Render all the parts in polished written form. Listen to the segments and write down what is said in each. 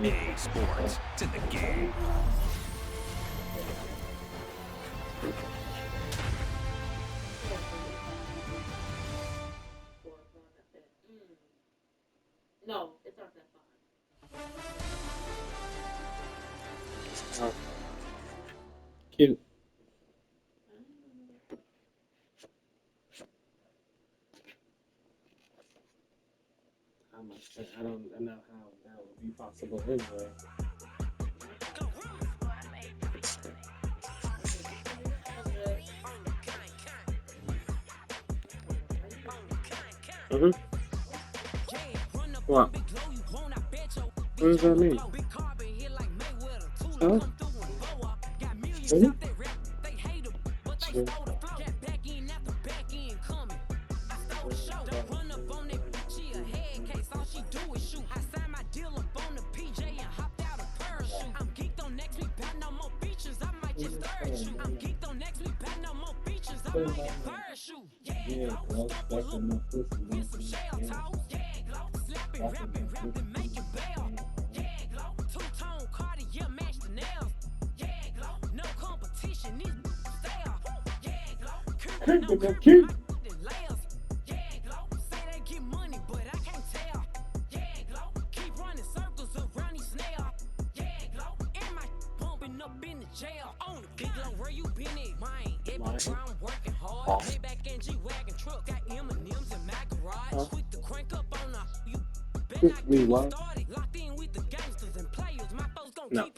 EA Sports. It's in the game. No, it's not that fun. Oh. Cute. How much? I don't know how that would be possible anyway. What? What does that mean? Huh? Really? Yeah. Yeah, that's enough pussy. Cute. Me what? No.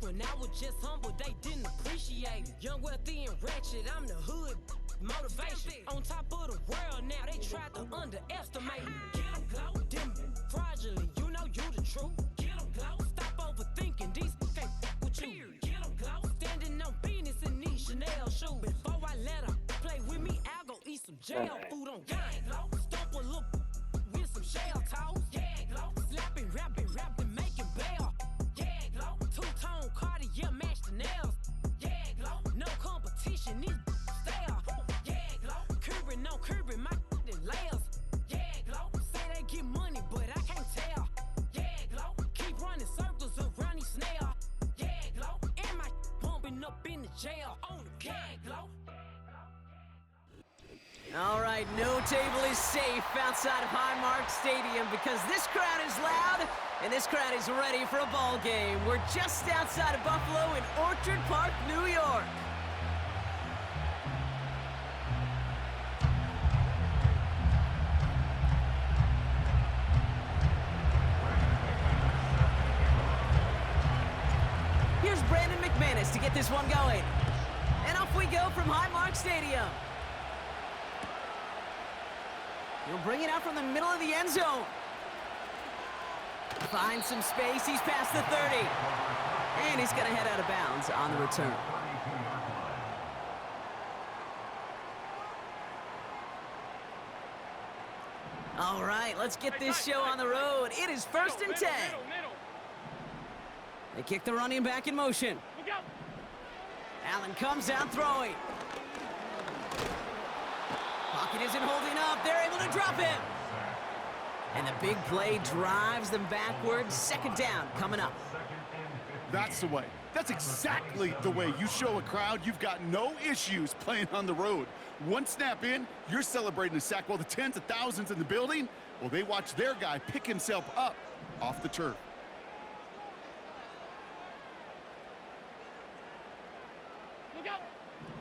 When I was just humble, they didn't appreciate it. Young, wealthy, and wretched, I'm the hood motivation. On top of the world now, they tried to underestimate me. Get 'em glow, them fraudulent, you know you the truth. Get 'em glow, stop overthinking, these can't with you. Get 'em glow, standing on business in these Chanel shoes. Before I let her play with me, I'll go eat some jail food on gang. Stomp a little with some shell toes. Yeah, glow, slapping, rapping, making bail. Two-tone Cartier match the nails. Yeah, glow. No competition, these stale. Yeah, glow. Curbing my layers. Yeah, glow. Say they get money, but I can't tell. Yeah, glow. Keep running circles around these snails. Yeah, glow. And my pumping up in the jail. On the yeah, glow. All right, no table is safe outside of Highmark Stadium because this crowd is loud and this crowd is ready for a ball game. We're just outside of Buffalo in Orchard Park, New York. Here's Brandon McManus to get this one going. And off we go from Highmark Stadium. He'll bring it out from the middle of the end zone. Finds some space, he's past the 30. And he's gonna head out of bounds on the return. All right, let's get this show on the road. It is 1st and 10. They kick the running back in motion. Allen comes out throwing. Pocket isn't holding up. They're able to drop him. And the big play drives them backwards. 2nd down coming up. That's the way. That's exactly the way you show a crowd you've got no issues playing on the road. One snap in, you're celebrating a sack while the tens of thousands in the building, well, they watch their guy pick himself up off the turf.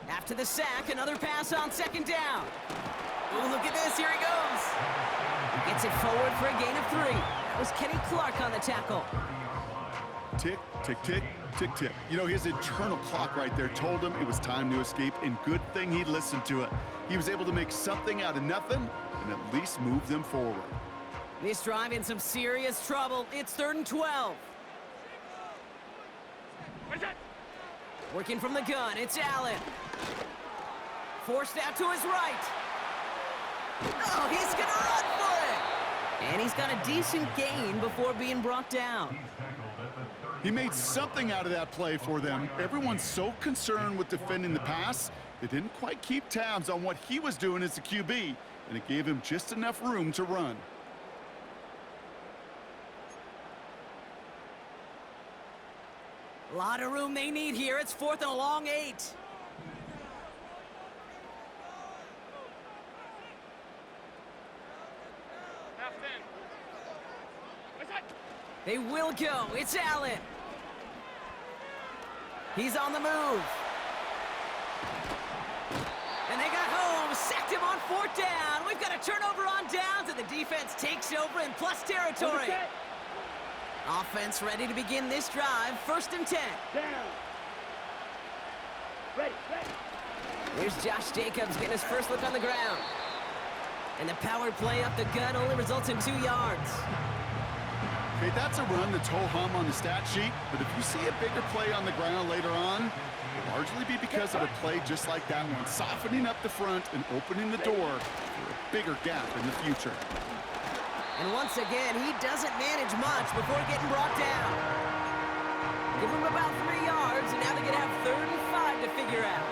After the sack, another pass on 2nd down. Oh, look at this. Here he goes. He gets it forward for a gain of 3. That was Kenny Clark on the tackle. Tick, tick, tick, tick, tick. You know, his internal clock right there told him it was time to escape, and good thing he listened to it. He was able to make something out of nothing and at least move them forward. This drive in some serious trouble. It's 3rd and 12. Working from the gun, it's Allen. Forced out to his right. Oh, he's gonna run for it! And he's got a decent gain before being brought down. He made something out of that play for them. Everyone's so concerned with defending the pass, they didn't quite keep tabs on what he was doing as the QB, and it gave him just enough room to run. Lot of room they need here. It's 4th and a long 8. They will go. It's Allen. He's on the move. And they got home. Sacked him on 4th down. We've got a turnover on downs, and the defense takes over in plus territory. Offense ready to begin this drive. 1st and 10. Down. Ready. Here's Josh Jacobs getting his first look on the ground. And the power play up the gut only results in 2 yards. Okay, that's a run that's ho-hum on the stat sheet, but if you see a bigger play on the ground later on, it'll largely be because of a play just like that one, softening up the front and opening the door for a bigger gap in the future. And once again, he doesn't manage much before getting brought down. Give him about 3 yards, and now they're going to have 3rd and 5 to figure out.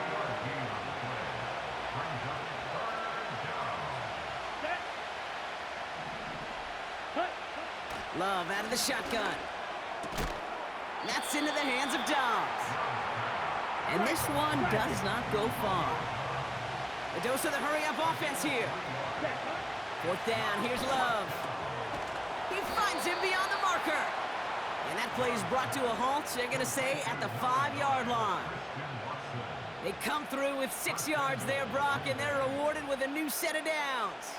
Love out of the shotgun. That's into the hands of Dobbs. And this one does not go far. A dose of the hurry-up offense here. 4th down, here's Love. He finds him beyond the marker. And that play is brought to a halt, so they're going to say at the 5-yard line. They come through with 6 yards there, Brock, and they're rewarded with a new set of downs.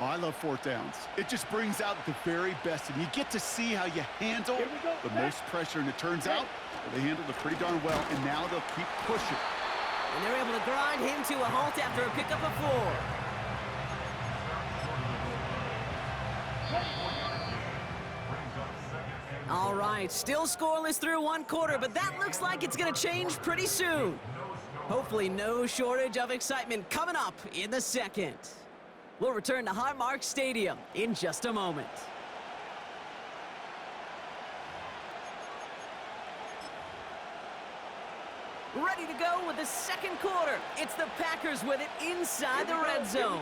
Oh, I love 4th downs. It just brings out the very best, and you get to see how you handle the most pressure, and it turns out they handled it pretty darn well, and now they'll keep pushing. And they're able to grind him to a halt after a pickup of 4. All right, still scoreless through 1 quarter, but that looks like it's going to change pretty soon. Hopefully no shortage of excitement coming up in the 2nd. We'll return to Highmark Stadium in just a moment. Ready to go with the 2nd quarter. It's the Packers with it inside the red zone.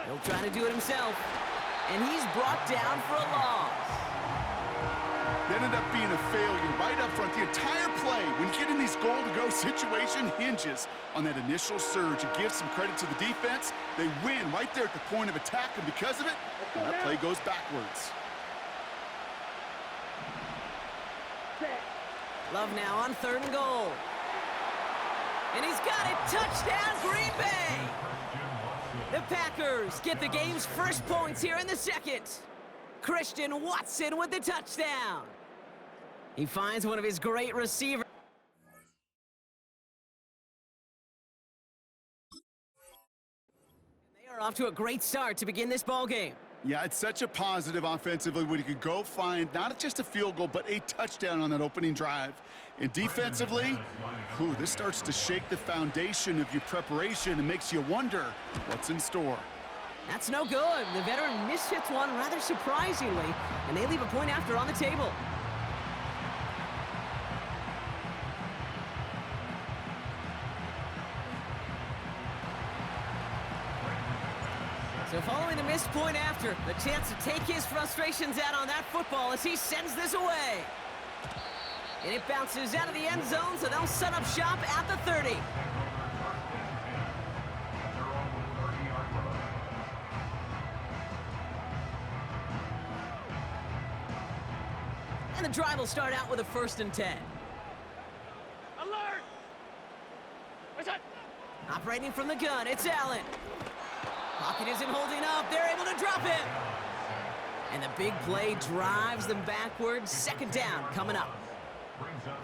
He'll try to do it himself. And he's brought down for a loss. It ended up being a failure right up front. The entire play, when you get in these goal-to-go situation, hinges on that initial surge. It gives some credit to the defense. They win right there at the point of attack, and because of it, that play goes backwards. Love now on 3rd and goal. And he's got it. Touchdown, Green Bay! The Packers get the game's first points here in the 2nd. Christian Watson with the touchdown. He finds one of his great receivers. They are off to a great start to begin this ball game. Yeah, it's such a positive offensively when you could go find not just a field goal, but a touchdown on that opening drive. And defensively, this starts to shake the foundation of your preparation and makes you wonder what's in store. That's no good. The veteran mishits one rather surprisingly, and they leave a point after on the table. So following the missed point after, the chance to take his frustrations out on that football as he sends this away. And it bounces out of the end zone, so they'll set up shop at the 30. And the drive will start out with a 1st and 10. Alert! What's that? Operating from the gun, it's Allen. Pocket isn't holding up. They're able to drop him. And the big play drives them backwards. 2nd down coming up.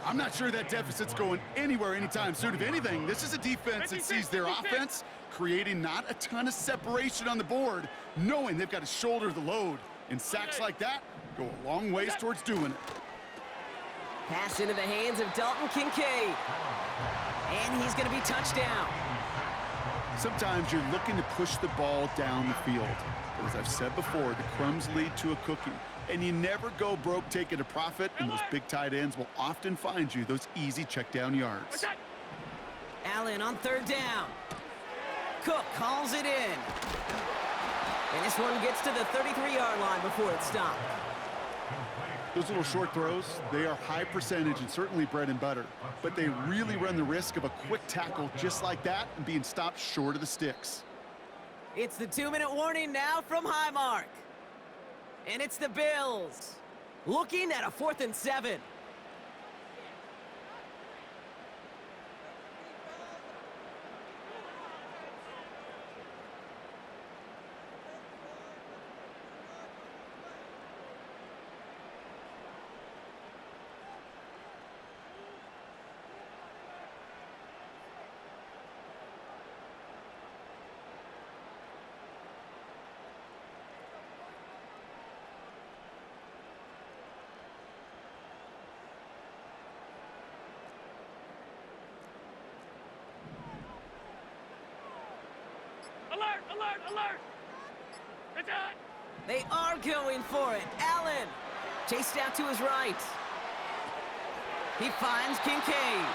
I'm not sure that deficit's going anywhere anytime soon. If anything, this is a defense that sees their offense creating not a ton of separation on the board, knowing they've got to shoulder the load. And sacks like that go a long ways towards doing it. Pass into the hands of Dalton Kincaid. And he's going to be touchdown. Sometimes you're looking to push the ball down the field. But as I've said before, the crumbs lead to a cookie. And you never go broke taking a profit, and those big tight ends will often find you those easy check down yards. Allen on third down. Cook calls it in. And this one gets to the 33-yard line before it's stopped. Those little short throws, they are high percentage and certainly bread and butter. But they really run the risk of a quick tackle just like that and being stopped short of the sticks. It's the 2-minute warning now from Highmark. And it's the Bills looking at a 4th and 7. Alert! Alert! Alert! It's on! They are going for it. Allen chased out to his right. He finds Kincaid.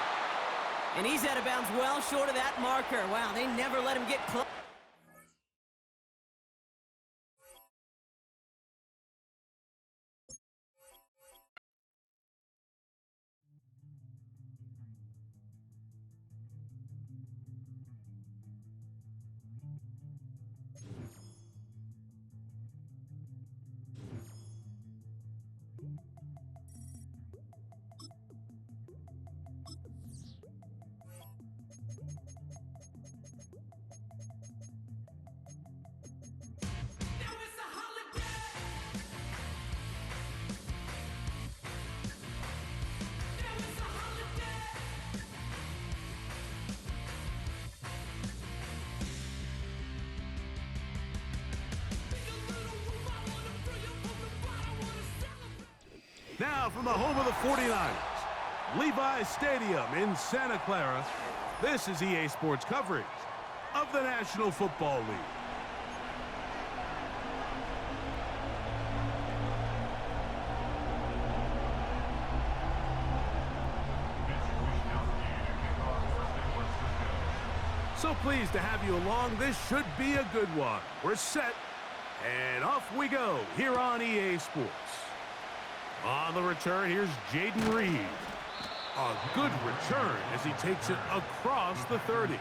And he's out of bounds well short of that marker. Wow, they never let him get close. Now from the home of the 49ers, Levi's Stadium in Santa Clara, this is EA Sports coverage of the National Football League. So pleased to have you along. This should be a good one. We're set, and off we go here on EA Sports. On the return, here's Jaden Reed. A good return as he takes it across the 30.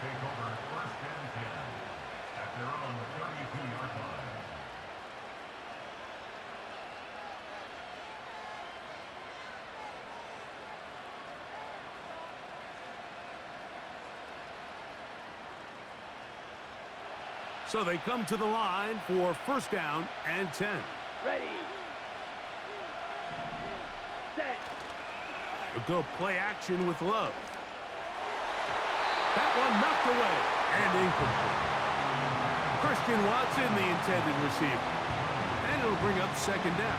So they come to the line for first down and 10. Ready. Set. A go play action with Love. That one knocked away and incomplete. Christian Watson, the intended receiver. And it'll bring up second down.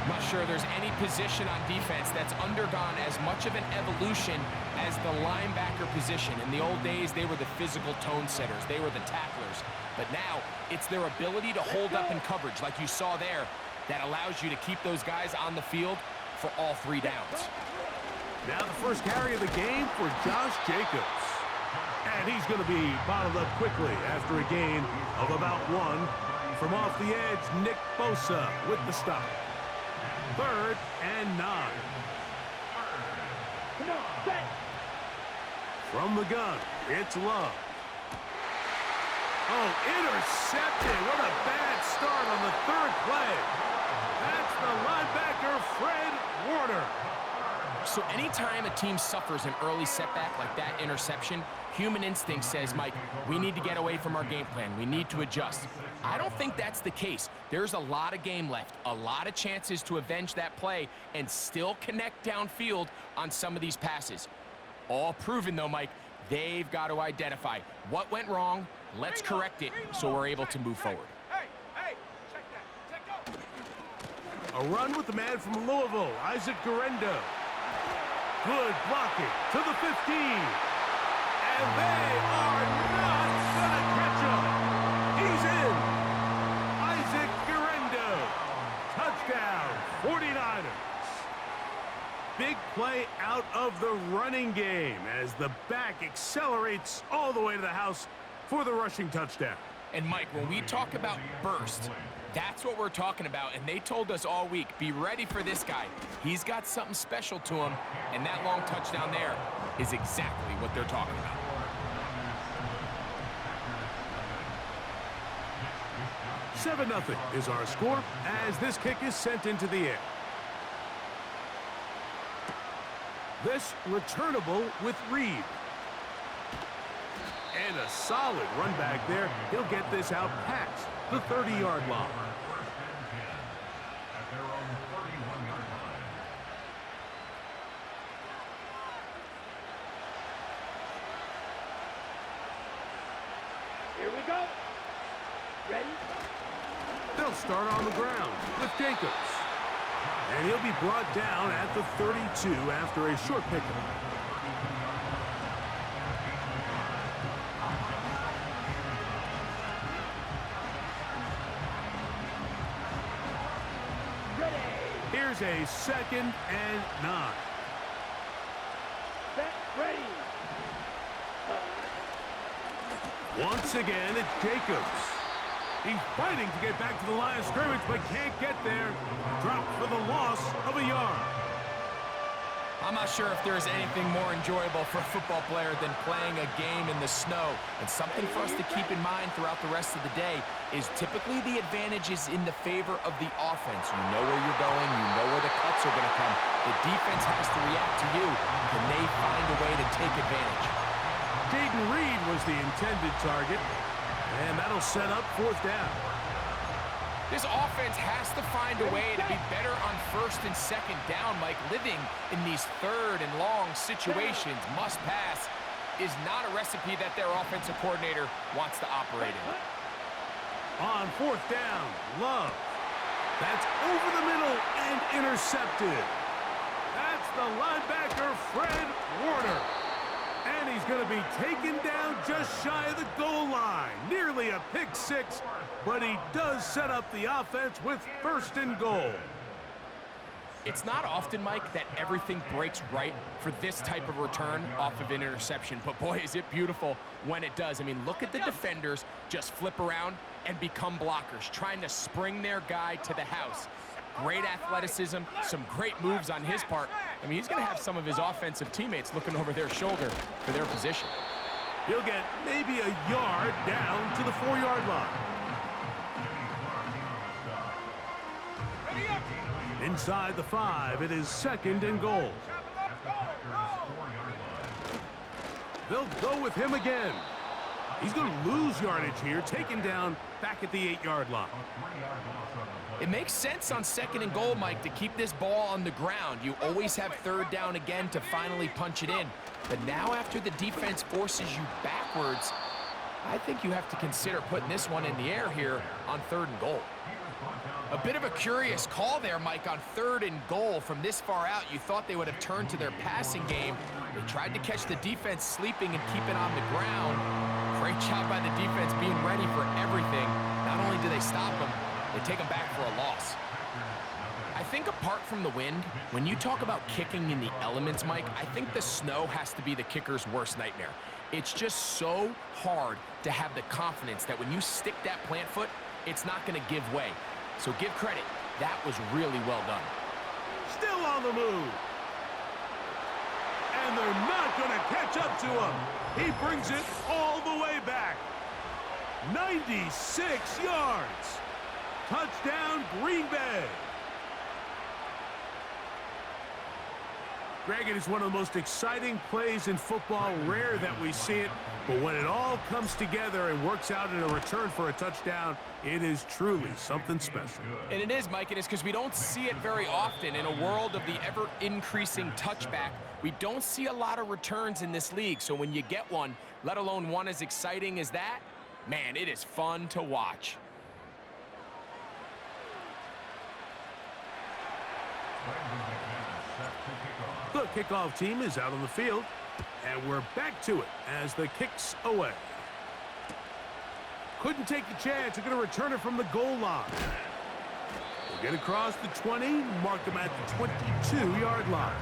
I'm not sure there's any position on defense that's undergone as much of an evolution as the linebacker position. In the old days, they were the physical tone setters. They were the tacklers. But now, it's their ability to hold up in coverage, like you saw there, that allows you to keep those guys on the field for all three downs. Now the first carry of the game for Josh Jacobs. And he's going to be bottled up quickly after a gain of about 1. From off the edge, Nick Bosa with the stop. 3rd and 9. From the gun, it's Love. Oh, intercepted. What a bad start on the 3rd play. That's the linebacker, Fred Warner. So anytime a team suffers an early setback like that interception, human instinct says, Mike, we need to get away from our game plan. We need to adjust. I don't think that's the case. There's a lot of game left, a lot of chances to avenge that play and still connect downfield on some of these passes. All proven, though, Mike, they've got to identify what went wrong, let's correct it so we're able to move forward. A run with the man from Louisville, Isaac Guerendo. Good blocking to the 15. And they are not going to catch him. He's in. Isaac Guerendo. Touchdown, 49ers. Big play out out of the running game as the back accelerates all the way to the house for the rushing touchdown. And Mike, when we talk about burst, that's what we're talking about, and they told us all week, be ready for this guy. He's got something special to him, and that long touchdown there is exactly what they're talking about. "7-0 is our score as this kick is sent into the air. This returnable with Reed. And a solid run back there. He'll get this out past the 30-yard line. Here we go. Ready? They'll start on the ground with Jacobs. And he'll be brought down at the 32 after a short pickup. Here's a 2nd and 9. Set. Ready. Once again, it's Jacobs. He's fighting to get back to the line of scrimmage, but can't get there. Dropped for the loss of a yard. I'm not sure if there's anything more enjoyable for a football player than playing a game in the snow. And something for us to keep in mind throughout the rest of the day is typically the advantage is in the favor of the offense. You know where you're going. You know where the cuts are going to come. The defense has to react to you. Can they find a way to take advantage? Jaden Reed was the intended target, and that'll set up 4th down. This offense has to find a way to be better on 1st and 2nd down, Mike. Living in these 3rd and long situations, must pass, is not a recipe that their offensive coordinator wants to operate in. On 4th down, Love. That's over the middle and intercepted. That's the linebacker, Fred Warner. And he's going to be taken down just shy of the goal line. Nearly a pick 6, but he does set up the offense with 1st and goal. It's not often, Mike, that everything breaks right for this type of return off of an interception. But boy, is it beautiful when it does. I mean, look at the defenders just flip around and become blockers, trying to spring their guy to the house. Great athleticism, some great moves on his part. I mean, he's going to have some of his offensive teammates looking over their shoulder for their position. He'll get maybe a yard down to the 4-yard line. Inside the 5, it is 2nd and goal. They'll go with him again. He's going to lose yardage here, taken down back at the 8-yard line. It makes sense on 2nd and goal, Mike, to keep this ball on the ground. You always have 3rd down again to finally punch it in. But now after the defense forces you backwards, I think you have to consider putting this one in the air here on 3rd and goal. A bit of a curious call there, Mike, on 3rd and goal. From this far out, you thought they would have turned to their passing game. They tried to catch the defense sleeping and keep it on the ground. Great job by the defense being ready for everything. Not only do they stop them, they take them back for a loss. I think apart from the wind, when you talk about kicking in the elements, Mike, I think the snow has to be the kicker's worst nightmare. It's just so hard to have the confidence that when you stick that plant foot, it's not going to give way. So give credit. That was really well done. Still on the move. And they're not going to catch up to him. He brings it all the way back. 96 yards. Touchdown, Green Bay. Greg, it is one of the most exciting plays in football. Rare that we see it, but when it all comes together and works out in a return for a touchdown, it is truly something special. And it is, Mike. It is because we don't see it very often. In a world of the ever-increasing touchback, we don't see a lot of returns in this league. So when you get one, let alone one as exciting as that, man, it is fun to watch. The kickoff team is out on the field, and we're back to it as the kick's away. Couldn't take the chance. They're going to return it from the goal line. We'll get across the 20, mark them at the 22-yard line.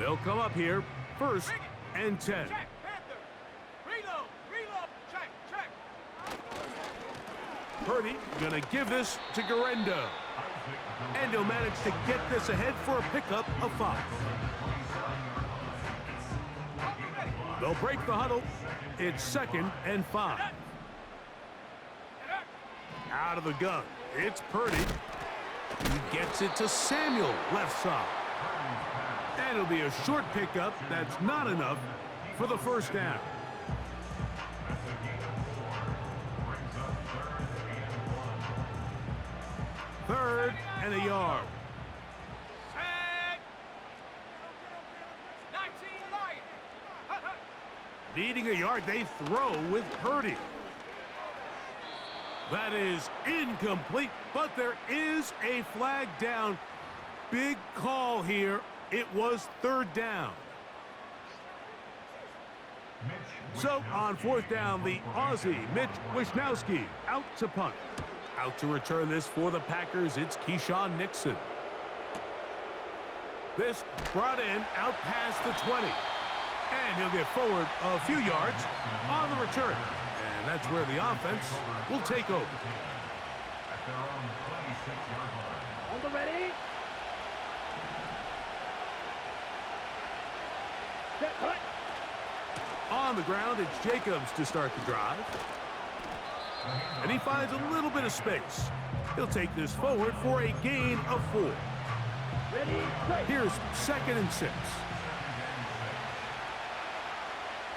They'll come up here, 1st and 10. Check, Panther. Reload, check. Purdy gonna give this to Garendo. And he'll manage to get this ahead for a pickup of 5. They'll break the huddle. It's 2nd and 5. Out of the gun. It's Purdy. He gets it to Samuel, left side. And it'll be a short pickup. That's not enough for the 1st down. Third and a yard. Set. 19 Lions. Needing a yard, they throw with Purdy. That is incomplete, but there is a flag down. Big call here. It was 3rd down. So on 4th down, the Aussie, Mitch Wisnowski, out to punt. Out to return this for the Packers, it's Keyshawn Nixon. This brought in out past the 20. And he'll get forward a few yards on the return. And that's where the offense will take over. On the ready. Set, cut. On the ground, it's Jacobs to start the drive. And he finds a little bit of space. He'll take this forward for a gain of 4. Ready, play. Here's 2nd and 6.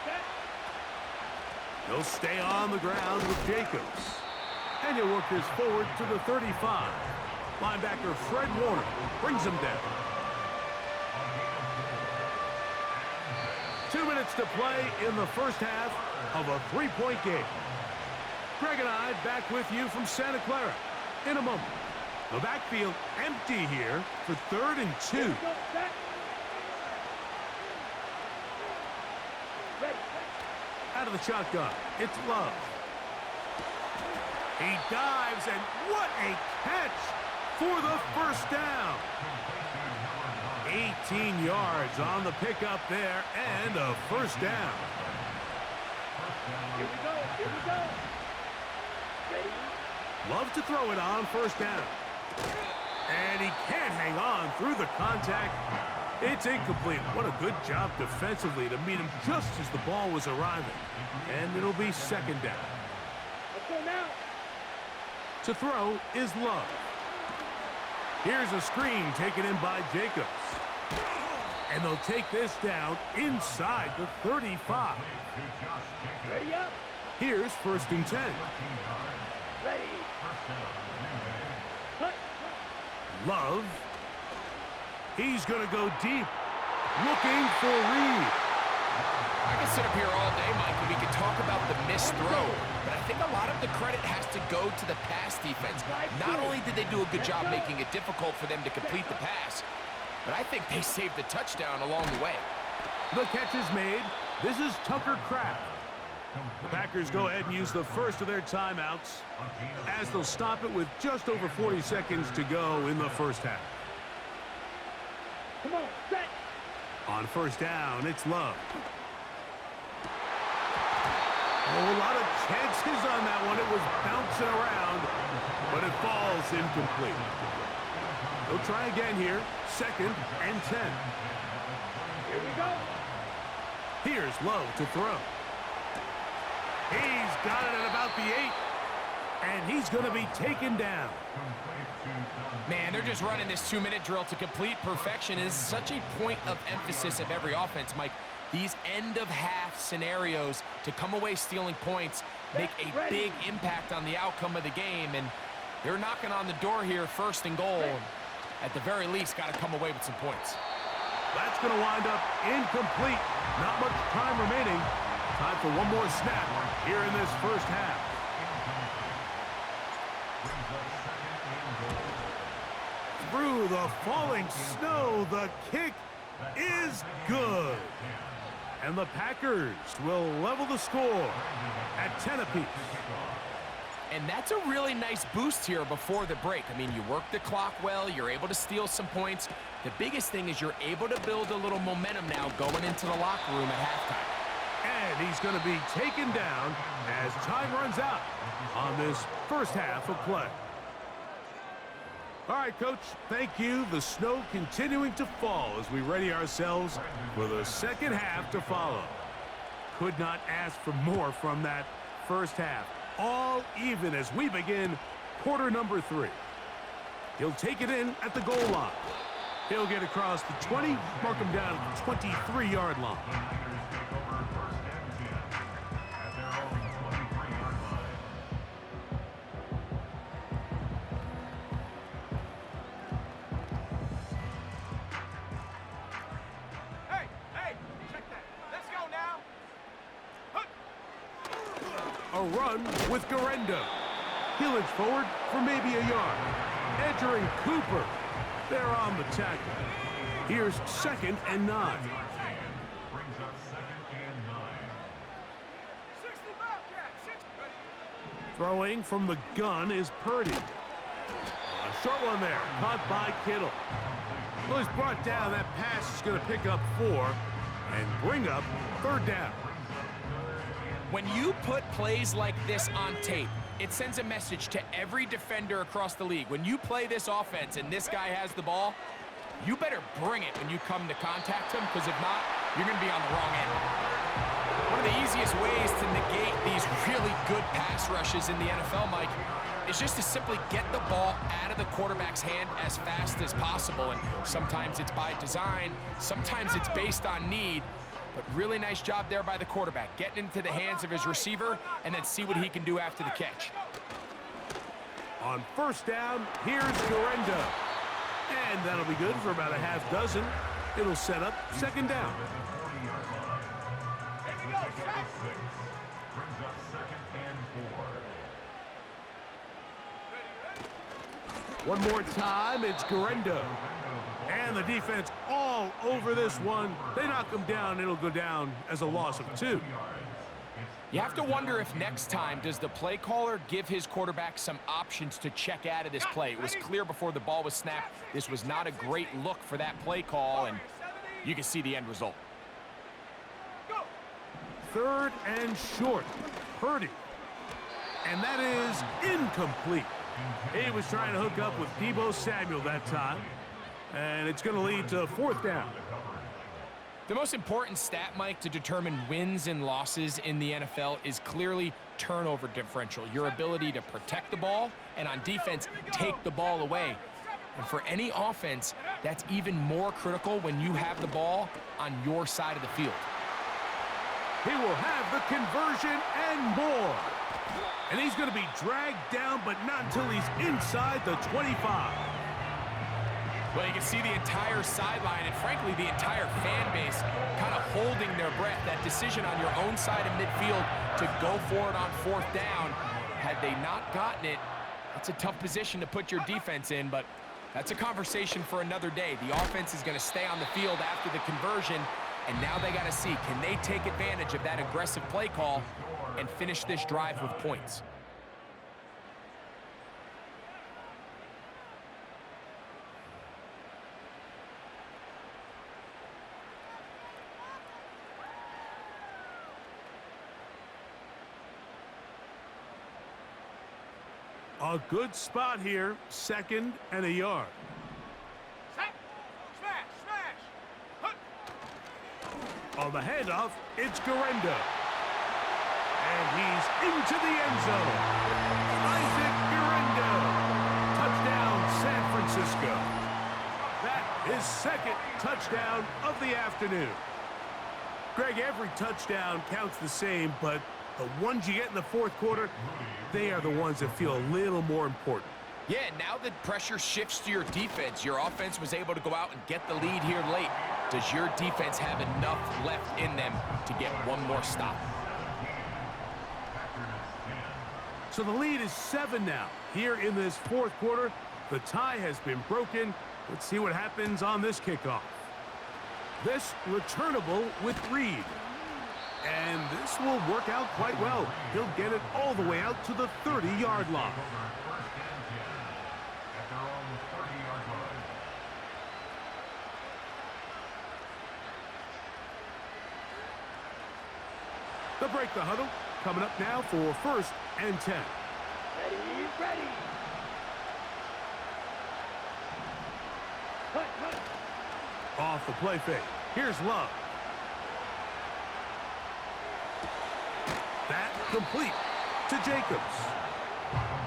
Set. He'll stay on the ground with Jacobs. And he'll work this forward to the 35. Linebacker Fred Warner brings him down. 2 minutes to play in the 1st half of a 3-point game. Greg and I back with you from Santa Clara in a moment. The backfield empty here for 3rd and 2. Go, set. Ready. Out of the shotgun, it's Love. He dives, and what a catch for the 1st down. 18 yards on the pickup there, and a 1st down. Here we go. Ready. Love to throw it on 1st down. And he can't hang on through the contact. It's incomplete. What a good job defensively to meet him just as the ball was arriving. And it'll be 2nd down. Let's go now. To throw is Love. Here's a screen taken in by Jacobs. And they'll take this down inside the 35. Ready up. Here's 1st and 10. Ready. Cut. Love. He's going to go deep. Looking for Reed. I can sit up here all day, Mike, and we could talk about the missed throw, but I think a lot of the credit has to go to the pass defense. Not only did they do a good job making it difficult for them to complete the pass, but I think they saved the touchdown along the way. The catch is made. This is Tucker Kraft. The Packers go ahead and use the 1st of their timeouts as they'll stop it with just over 40 seconds to go in the 1st half. Come on, set. On 1st down, it's Love. Oh, a lot of chances on that one. It was bouncing around, but it falls incomplete. They'll try again here. 2nd and 10. Here we go. Here's Love to throw. He's got it at about the 8. And he's going to be taken down. Man, they're just running this 2-minute drill to complete perfection. It is such a point of emphasis of every offense, Mike. These end-of-half scenarios to come away stealing points make a big impact on the outcome of the game. And they're knocking on the door here, 1st and goal. At the very least, got to come away with some points. That's going to wind up incomplete. Not much time remaining. Time for one more snap here in this 1st half. Through the falling snow, the kick is good. And the Packers will level the score at 10 apiece. And that's a really nice boost here before the break. I mean, you work the clock well, you're able to steal some points. The biggest thing is you're able to build a little momentum now going into the locker room at halftime. And he's going to be taken down as time runs out on this first half of play. All right, Coach, thank you. The snow continuing to fall as we ready ourselves for the second half to follow. Could not ask for more from that first half. All even as we begin quarter number 3. He'll take it in at the goal line. He'll get across the 20, mark him down at the 23-yard line. A run with Garendo. He'll inch forward for maybe a yard. Entering Cooper. They're on the tackle. Here's 2nd and 9. Throwing from the gun is Purdy. A short one there, caught by Kittle. Well, he's brought down. That pass is going to pick up 4 and bring up 3rd down. When you put plays like this on tape, it sends a message to every defender across the league. When you play this offense and this guy has the ball, you better bring it when you come to contact him, because if not, you're going to be on the wrong end. One of the easiest ways to negate these really good pass rushes in the NFL, Mike, is just to simply get the ball out of the quarterback's hand as fast as possible. And sometimes it's by design, sometimes it's based on need. But really nice job there by the quarterback, getting into the hands of his receiver and then see what he can do after the catch. On first down, here's Garendo. And that'll be good for about a half dozen. It'll set up 2nd down. One more time, it's Garendo. And the defense all over this one. They knock him down. It'll go down as a loss of 2. You have to wonder if next time, does the play caller give his quarterback some options to check out of this play? It was clear before the ball was snapped. This was not a great look for that play call, and you can see the end result. 3rd and short. Purdy. And that is incomplete. He was trying to hook up with Deebo Samuel that time. And it's going to lead to 4th down. The most important stat, Mike, to determine wins and losses in the NFL is clearly turnover differential, your ability to protect the ball and on defense take the ball away. And for any offense, that's even more critical when you have the ball on your side of the field. He will have the conversion and more. And he's going to be dragged down, but not until he's inside the 25. Well, you can see the entire sideline and, frankly, the entire fan base kind of holding their breath. That decision on your own side of midfield to go for it on 4th down, had they not gotten it, that's a tough position to put your defense in, but that's a conversation for another day. The offense is going to stay on the field after the conversion, and now they got to see, can they take advantage of that aggressive play call and finish this drive with points? A good spot here, 2nd and a yard. On the handoff, it's Garendo. And he's into the end zone. Isaac Garendo. Touchdown, San Francisco. That is 2nd touchdown of the afternoon. Greg, every touchdown counts the same, but the ones you get in the 4th quarter, they are the ones that feel a little more important. Yeah, now that pressure shifts to your defense, your offense was able to go out and get the lead here late. Does your defense have enough left in them to get one more stop? So the lead is 7 now. Here in this 4th quarter, the tie has been broken. Let's see what happens on this kickoff. This returnable with Reed. And this will work out quite well. He'll get it all the way out to the 30-yard line. They'll break the huddle. Coming up now for 1st and 10. Ready, ready. Cut, cut. Off the play fake. Here's Love. That complete to Jacobs.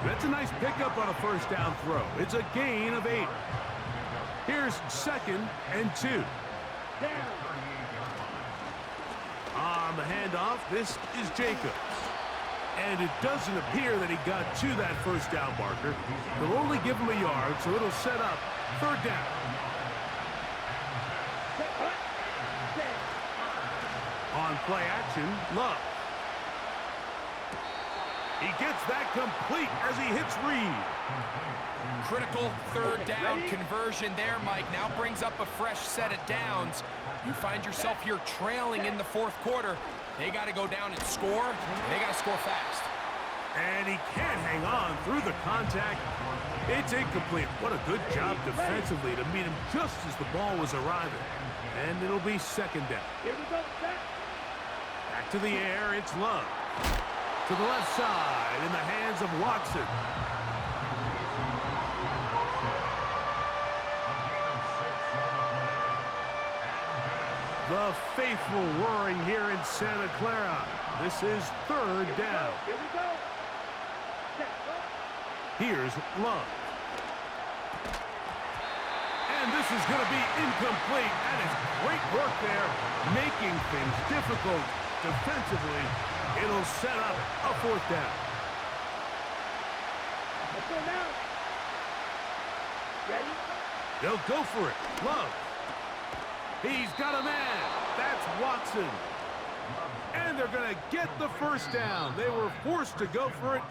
That's a nice pickup on a 1st down throw. It's a gain of 8. Here's 2nd and 2. Down. On the handoff, this is Jacobs. And it doesn't appear that he got to that 1st down marker. They'll only give him a yard, so it'll set up 3rd down. On play action, Love. He gets that complete as he hits Reed. Critical 3rd down conversion there, Mike. Now brings up a fresh set of downs. You find yourself here trailing in the 4th quarter. They got to go down and score. They got to score fast. And he can't hang on through the contact. It's incomplete. What a good job defensively to meet him just as the ball was arriving. And it'll be 2nd down. Here we go, set. Back to the air, it's Love. To the left side in the hands of Watson. The faithful roaring here in Santa Clara. This is 3rd down. Here we go. Set, go. Here's Love. And this is going to be incomplete. That is great work there, making things difficult defensively. It'll set up a 4th down. Let's go now. Ready? They'll go for it. Love. He's got a man. That's Watson. And they're going to get the 1st down. They were forced to go for it,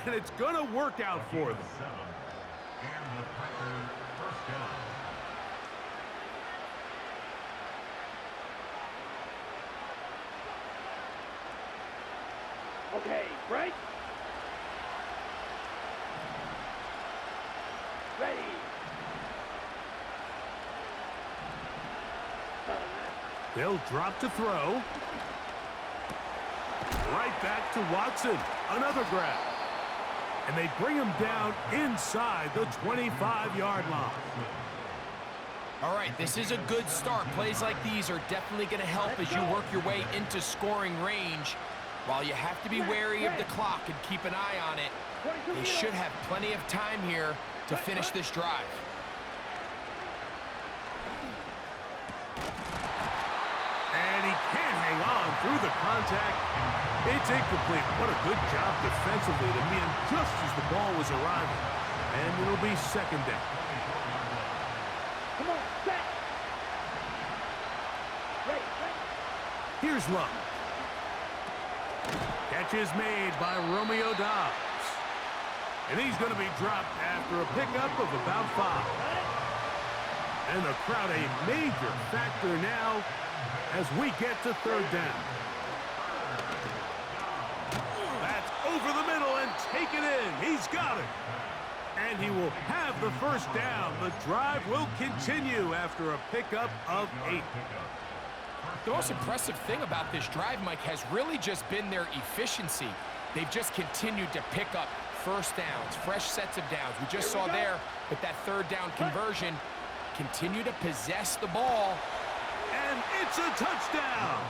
and it's going to work out for them. Okay, break. Ready. They'll drop to throw. Right back to Watson. Another grab. And they bring him down inside the 25-yard line. All right, this is a good start. Plays like these are definitely going to help as you work your way into scoring range. While you have to be wary of the clock and keep an eye on it, they should have plenty of time here to finish this drive. And he can't hang on through the contact. It's incomplete. What a good job defensively to meet him just as the ball was arriving. And it'll be 2nd down. Come on, set. Ready, ready. Here's Love. Catch is made by Romeo Dobbs. And he's going to be dropped after a pickup of about 5. And the crowd a major factor now as we get to 3rd down. That's over the middle and taken in. He's got it. And he will have the 1st down. The drive will continue after a pickup of 8. The most impressive thing about this drive, Mike, has really just been their efficiency. They've just continued to pick up 1st downs, fresh sets of downs. We just saw there with that 3rd down conversion, continue to possess the ball. And it's a touchdown.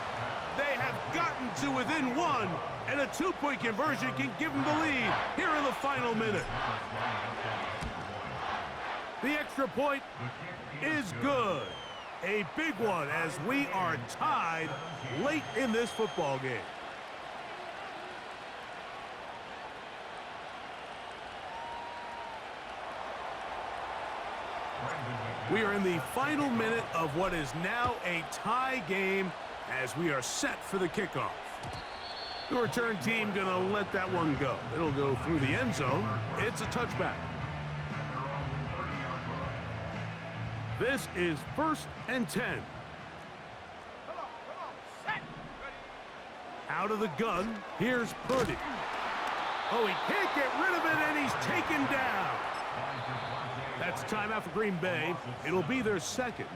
They have gotten to within 1, and a 2-point conversion can give them the lead here in the final minute. The extra point is good. A big one as we are tied late in this football game. We are in the final minute of what is now a tie game as we are set for the kickoff. The return team gonna let that one go. It'll go through the end zone. It's a touchback. This is 1st and 10. Out of the gun, here's Purdy. Oh, he can't get rid of it, and he's taken down. That's timeout for Green Bay. It'll be their second.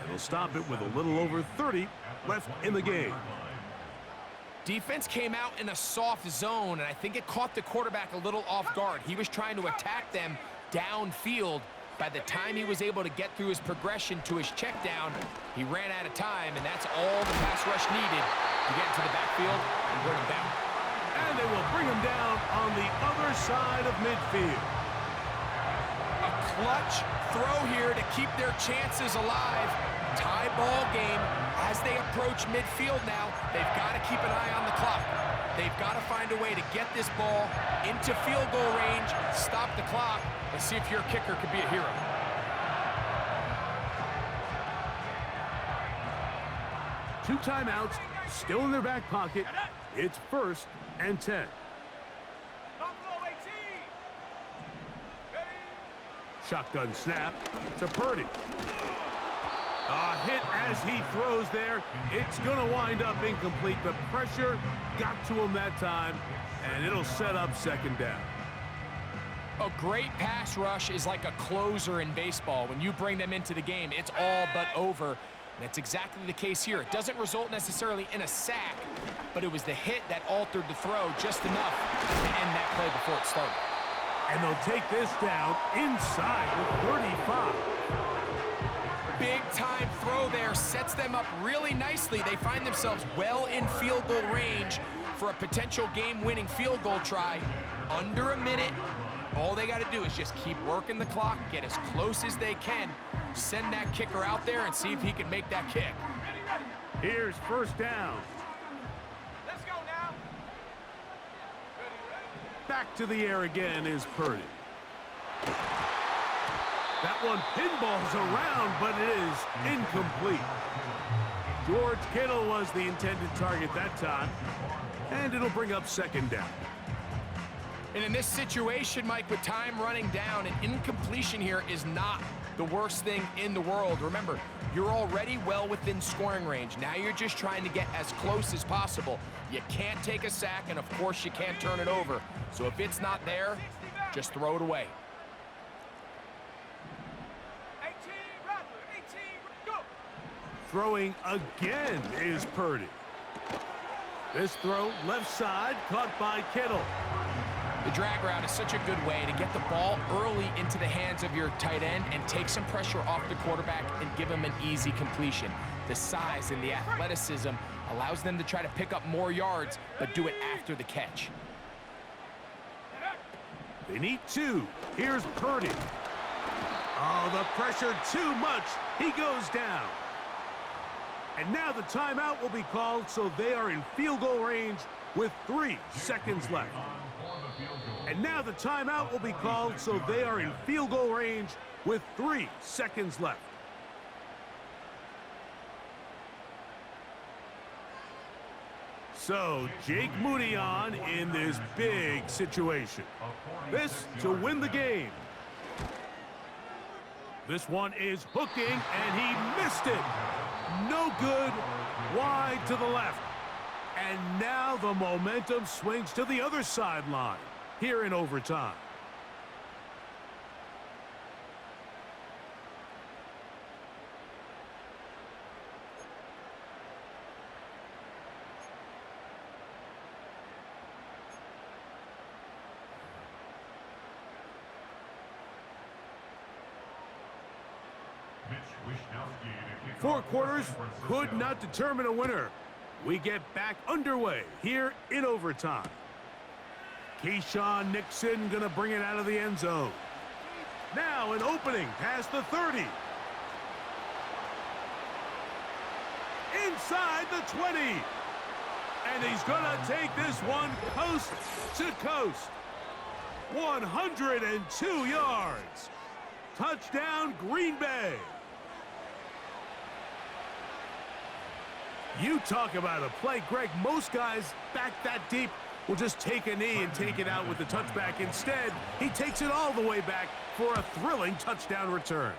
They'll stop it with a little over 30 left in the game. Defense came out in a soft zone, and I think it caught the quarterback a little off guard. He was trying to attack them downfield. By the time he was able to get through his progression to his check down, he ran out of time, and that's all the pass rush needed to get into the backfield and bring him down. And they will bring him down on the other side of midfield. A clutch throw here to keep their chances alive. Tie ball game as they approach midfield now. They've got to keep an eye on the clock. They've got to find a way to get this ball into field goal range, stop the clock, and see if your kicker could be a hero. Two timeouts still in their back pocket. It's 1st and 10. Shotgun snap to Purdy. A hit as he throws there. It's going to wind up incomplete. The pressure got to him that time, and it'll set up 2nd down. A great pass rush is like a closer in baseball. When you bring them into the game, it's all but over. And it's exactly the case here. It doesn't result necessarily in a sack, but it was the hit that altered the throw just enough to end that play before it started. And they'll take this down inside the 35. Big time throw there, sets them up really nicely. They find themselves well in field goal range for a potential game-winning field goal try. Under a minute. All they got to do is just keep working the clock, get as close as they can, send that kicker out there and see if he can make that kick. Here's 1st down. Let's go now. Back to the air again is Purdy. That one pinballs around, but it is incomplete. George Kittle was the intended target that time, and it'll bring up 2nd down. And in this situation, Mike, with time running down, an incompletion here is not the worst thing in the world. Remember, you're already well within scoring range. Now you're just trying to get as close as possible. You can't take a sack, and of course you can't turn it over. So if it's not there, just throw it away. 18, go. Throwing again is Purdy. This throw left side caught by Kittle. The drag route is such a good way to get the ball early into the hands of your tight end and take some pressure off the quarterback and give him an easy completion. The size and the athleticism allows them to try to pick up more yards, but do it after the catch. They need 2. Here's Purdy. Oh, the pressure too much. He goes down. And now the timeout will be called, so they are in field goal range with 3 seconds left. And now the timeout will be called, so they are in field goal range with 3 seconds left. So Jake Moody on in this big situation. This to win the game. This one is hooking, and he missed it. No good, wide to the left. And now the momentum swings to the other sideline here in overtime. Four quarters could not determine a winner. We get back underway here in overtime. Keyshawn Nixon going to bring it out of the end zone. Now an opening past the 30. Inside the 20. And he's going to take this one coast to coast. 102 yards. Touchdown, Green Bay. You talk about a play, Greg. Most guys back that deep will just take a knee and take it out with the touchback. Instead, he takes it all the way back for a thrilling touchdown return.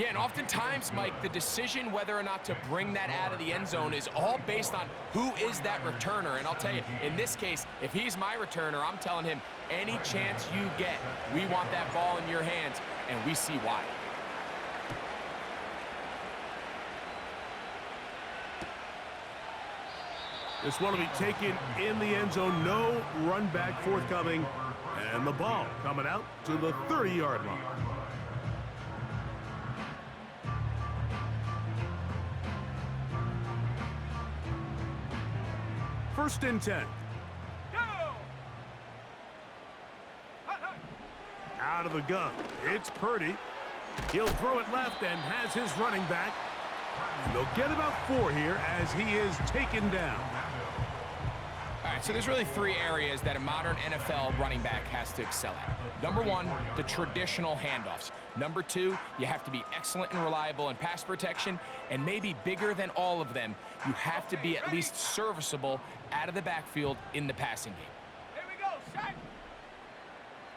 Yeah, and oftentimes, Mike, the decision whether or not to bring that out of the end zone is all based on who is that returner. And I'll tell you, in this case, if he's my returner, I'm telling him, any chance you get, we want that ball in your hands, and we see why. This one will be taken in the end zone. No run back forthcoming. And the ball coming out to the 30-yard line. First and 10. Out of the gun. It's Purdy. He'll throw it left and has his running back. And they'll get about 4 here as he is taken down. All right, so there's really 3 areas that a modern NFL running back has to excel at. Number 1, the traditional handoffs. Number 2, you have to be excellent and reliable in pass protection. And maybe bigger than all of them, you have to be at least serviceable out of the backfield in the passing game. Here we go, Shaq.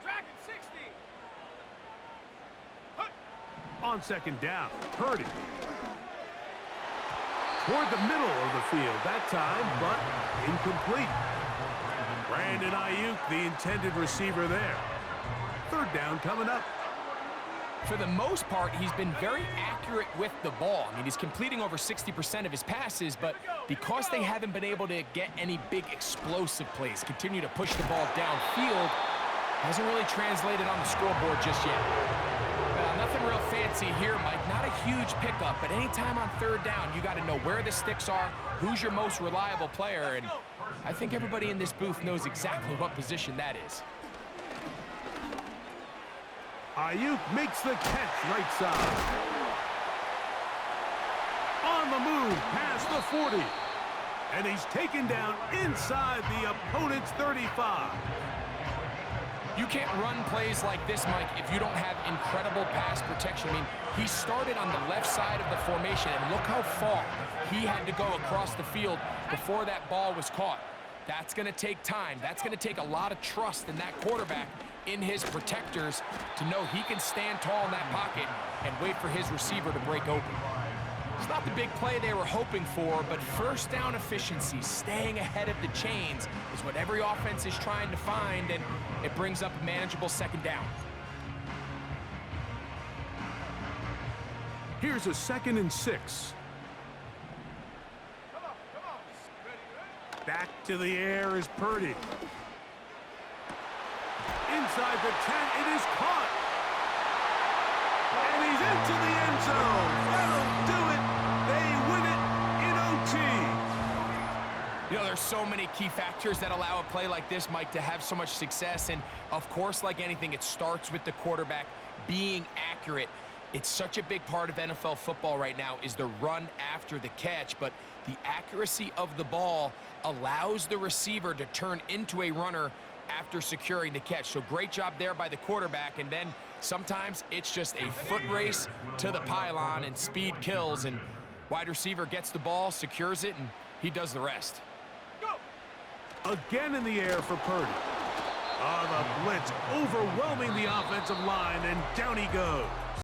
Dragon 60. On second down, Purdy. Toward the middle of the field that time, but incomplete. Brandon Ayuk, the intended receiver there. Third down coming up. For the most part, he's been very accurate with the ball. I mean, he's completing over 60% of his passes, but because they haven't been able to get any big explosive plays, continue to push the ball downfield, hasn't really translated on the scoreboard just yet. Nothing real fancy here, Mike. Not a huge pickup, but anytime on third down, you got to know where the sticks are, who's your most reliable player, and I think everybody in this booth knows exactly what position that is. Ayuk makes the catch right side. On the move past the 40. And he's taken down inside the opponent's 35. You can't run plays like this, Mike, if you don't have incredible pass protection. I mean, he started on the left side of the formation, and look how far he had to go across the field before that ball was caught. That's going to take time. That's going to take a lot of trust in that quarterback, in his protectors, to know he can stand tall in that pocket and wait for his receiver to break open. It's not the big play they were hoping for, but first down efficiency, staying ahead of the chains, is what every offense is trying to find, and it brings up a manageable second down. Here's a 2nd and 6. Back to the air is Purdy. Inside the 10, it is caught. And he's into the end zone. That'll do it. They win it in OT. You know, there's so many key factors that allow a play like this, Mike, to have so much success. And, of course, like anything, it starts with the quarterback being accurate. It's such a big part of NFL football right now is the run after the catch. But the accuracy of the ball allows the receiver to turn into a runner after securing the catch. So great job there by the quarterback. And then sometimes it's just a foot race to the pylon and speed kills. And wide receiver gets the ball, secures it, and he does the rest. Again in the air for Purdy. The blitz overwhelming the offensive line, and down he goes.